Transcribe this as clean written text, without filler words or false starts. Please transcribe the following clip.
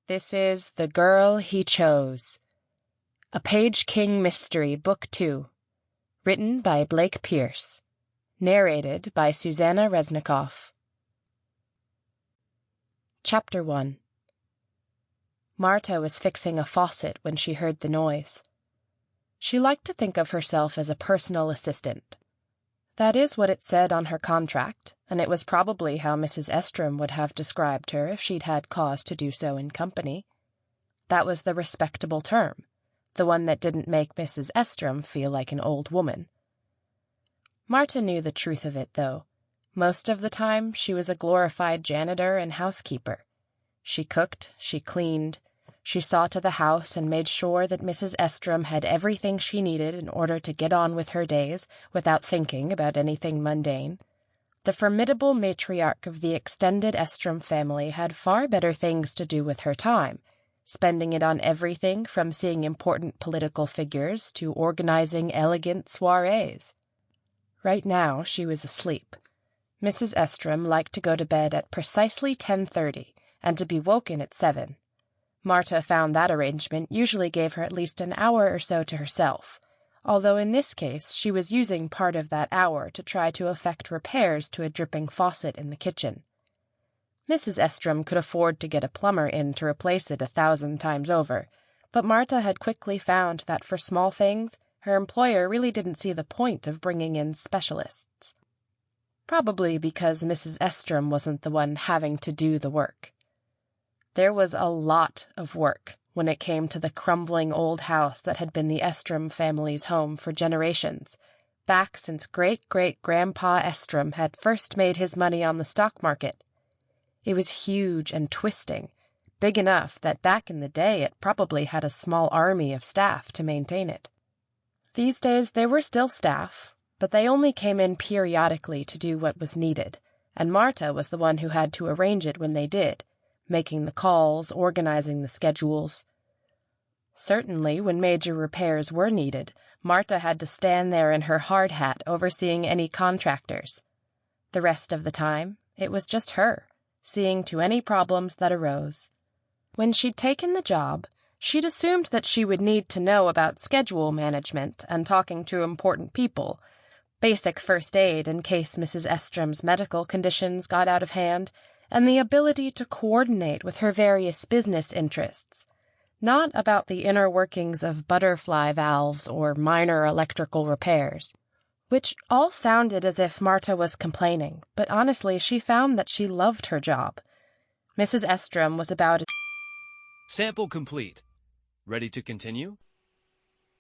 This is The Girl He Chose, a Paige King mystery, Book 2, written by Blake Pierce, narrated by Susannah Resnikoff. Chapter 1. Marta was fixing a faucet when she heard the noise. She liked to think of herself as a personal assistant. That is what it said on her contract, and it was probably how Mrs. Estrom would have described her if she'd had cause to do so in company. That was the respectable term, the one that didn't make Mrs. Estrom feel like an old woman. Marta knew the truth of it, though. Most of the time, she was a glorified janitor and housekeeper. She cooked, she cleaned, she saw to the house and made sure that Mrs. Estrom had everything she needed in order to get on with her days without thinking about anything mundane. The formidable matriarch of the extended Estrom family had far better things to do with her time, spending it on everything from seeing important political figures to organizing elegant soirees. Right now, she was asleep. Mrs. Estrom liked to go to bed at precisely 10:30 and to be woken at 7. Marta found that arrangement usually gave her at least an hour or so to herself, although in this case she was using part of that hour to try to effect repairs to a dripping faucet in the kitchen. Mrs. Estrom could afford to get a plumber in to replace it 1,000 times over, but Marta had quickly found that for small things, her employer really didn't see the point of bringing in specialists. Probably because Mrs. Estrom wasn't the one having to do the work. There was a lot of work when it came to the crumbling old house that had been the Estrom family's home for generations, back since great-great-grandpa Estrom had first made his money on the stock market. It was huge and twisting, big enough that back in the day it probably had a small army of staff to maintain it. These days there were still staff, but they only came in periodically to do what was needed, and Marta was the one who had to arrange it when they did, making the calls, organizing the schedules. Certainly, when major repairs were needed, Marta had to stand there in her hard hat overseeing any contractors. The rest of the time, it was just her, seeing to any problems that arose. When she'd taken the job, she'd assumed that she would need to know about schedule management and talking to important people, basic first aid in case Mrs. Estrom's medical conditions got out of hand, and the ability to coordinate with her various business interests, not about the inner workings of butterfly valves or minor electrical repairs, which all sounded as if Marta was complaining, but honestly she found that she loved her job. Mrs. Estrom was about Sample complete. Ready to continue?